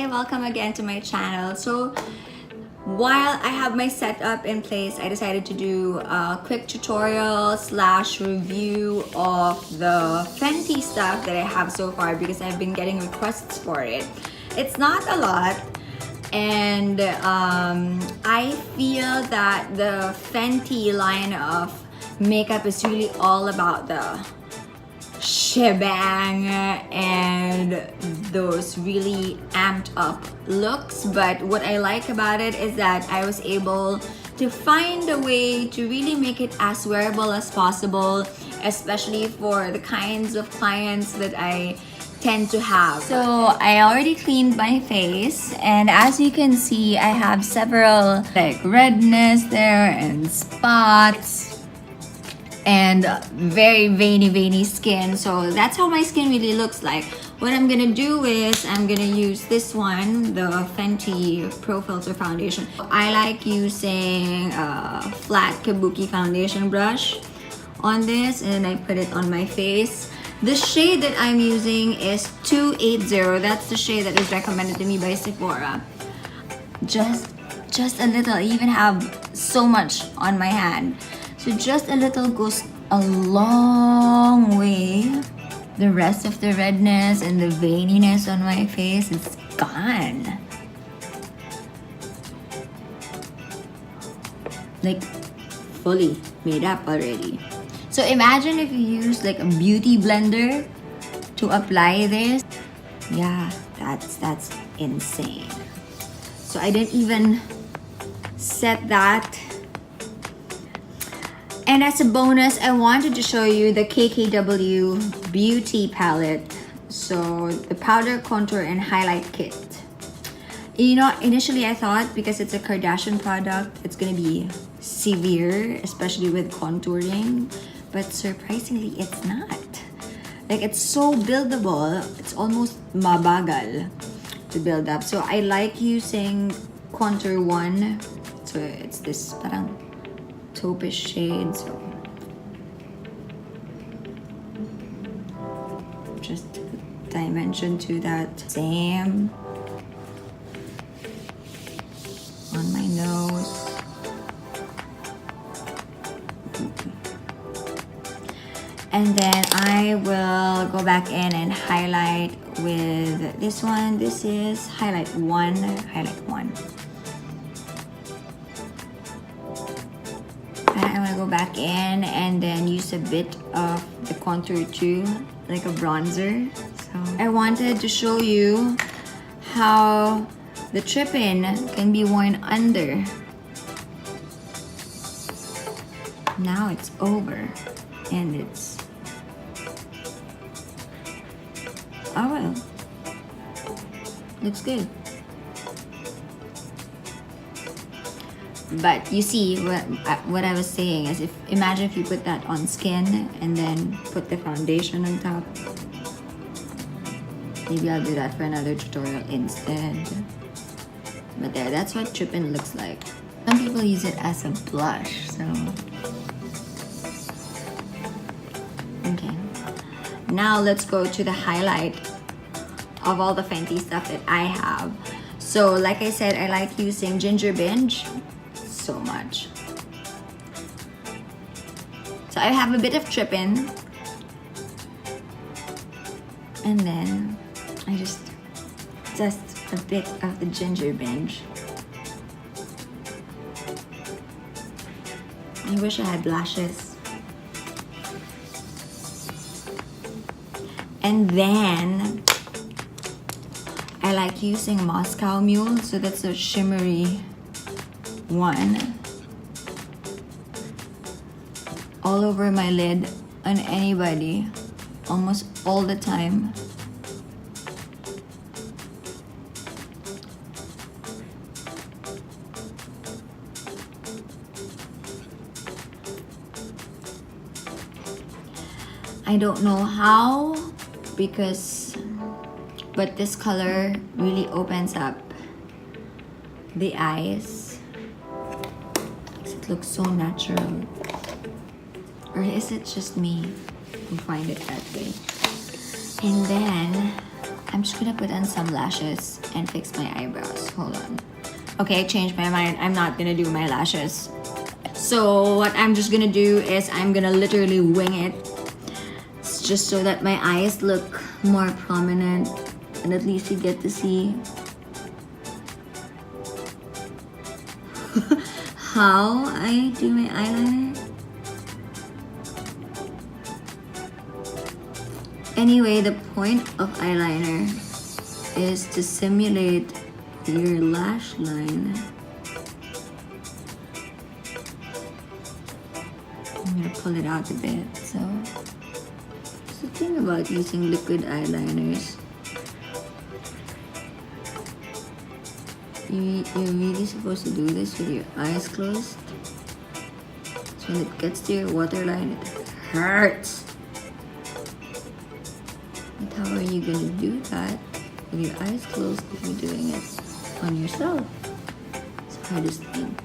Hi, welcome again to my channel. So while I have my setup in place, I decided to do a quick tutorial slash review of the Fenty stuff that I have so far because I've been getting requests for it. It's not a lot, and I feel that the Fenty line of makeup is really all about the shebang and those really amped up looks. But what I like about it is that I was able to find a way to really make it as wearable as possible, especially for the kinds of clients that I tend to have. So I already cleaned my face, and as you can see, I have several like redness there and spots and very veiny skin. So that's how my skin really looks like. What I'm gonna do is I'm gonna use this one, the Fenty Pro Filter foundation. I like using a flat kabuki foundation brush on this, and I put it on my face. The shade that I'm using is 280. That's the shade that is recommended to me by Sephora. Just a little. I even have so much on my hand. So just a little goes a long way. The rest of the redness and the veininess on my face is gone. Like fully made up already. So imagine if you use like a beauty blender to apply this. Yeah, that's insane. So I didn't even set that. And as a bonus, I wanted to show you the KKW Beauty Palette. So the powder, contour, and highlight kit. You know, initially I thought because it's a Kardashian product, it's gonna be severe, especially with contouring. But surprisingly, it's not. Like, it's so buildable. It's almost mabagal to build up. So I like using contour 1. So it's this parang taupe shade, so just dimension to that. Same on my nose. And then I will go back in and highlight with this one. This is highlight 1. I'm gonna go back in and then use a bit of the contour 2, like a bronzer. So I wanted to show you how the Trippin can be worn under. Now it's over and it's, oh well, looks good. But you see, what I was saying is, imagine if you put that on skin and then put the foundation on top. Maybe I'll do that for another tutorial instead. But there, that's what Trippin looks like. Some people use it as a blush, so. Okay. Now let's go to the highlight of all the Fenty stuff that I have. So like I said, I like using Ginger Binge so much. So I have a bit of Trippin, and then I just a bit of the Ginger Binge. I wish I had blushes. And then I like using Moscow Mule, so that's a shimmery one, all over my lid, on anybody, almost all the time. I don't know how, but this color really opens up the eyes. It looks so natural. Or is it just me who find it that way? And then I'm just gonna put on some lashes and fix my eyebrows. Hold on. Okay, I changed my mind. I'm not gonna do my lashes. So what I'm just gonna do is I'm gonna literally wing it. It's just so that my eyes look more prominent and at least you get to see how I do my eyeliner. Anyway, the point of eyeliner is to simulate your lash line. I'm gonna pull it out a bit. So the thing about using liquid eyeliners, you're really supposed to do this with your eyes closed. So when it gets to your waterline, it hurts. But how are you gonna do that with your eyes closed if you're doing it on yourself? It's the hardest thing,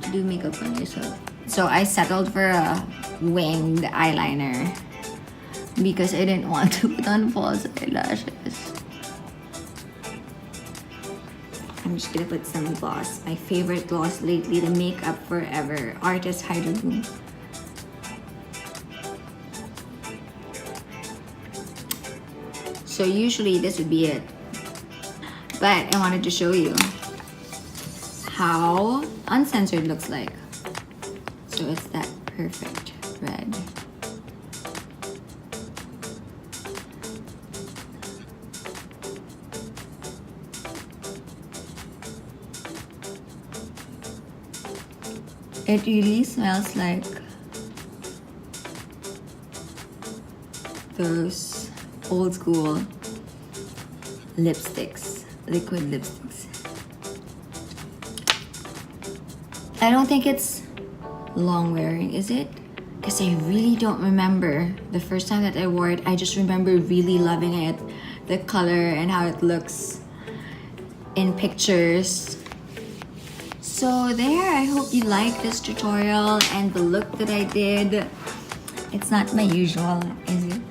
to do makeup on yourself. So I settled for a winged eyeliner because I didn't want to put on false eyelashes. I'm just gonna put some gloss. My favorite gloss lately, the Makeup Forever Artist Hydrabloom. So usually this would be it, but I wanted to show you how Uncensored looks like. So it's that perfect red. It really smells like those old school lipsticks, liquid lipsticks. I don't think it's long wearing, is it? Because I really don't remember the first time that I wore it. I just remember really loving it, the color and how it looks in pictures. So there, I hope you liked this tutorial and the look that I did. It's not my usual, is it?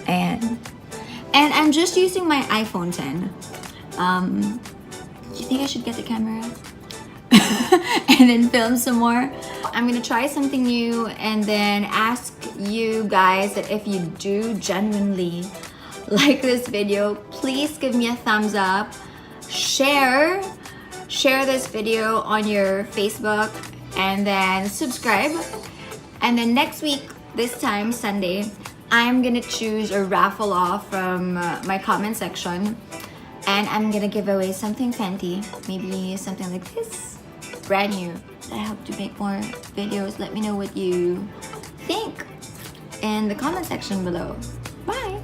And I'm just using my iPhone 10. Do you think I should get the camera and then film some more? I'm gonna try something new and then ask you guys that if you do genuinely like this video, please give me a thumbs up, share this video on your Facebook, and then subscribe. And then next week, this time Sunday, I'm gonna choose or raffle off from my comment section, and I'm gonna give away something Fenty, maybe something like this, brand new. I hope to make more videos. Let me know what you think in the comment section below. Bye!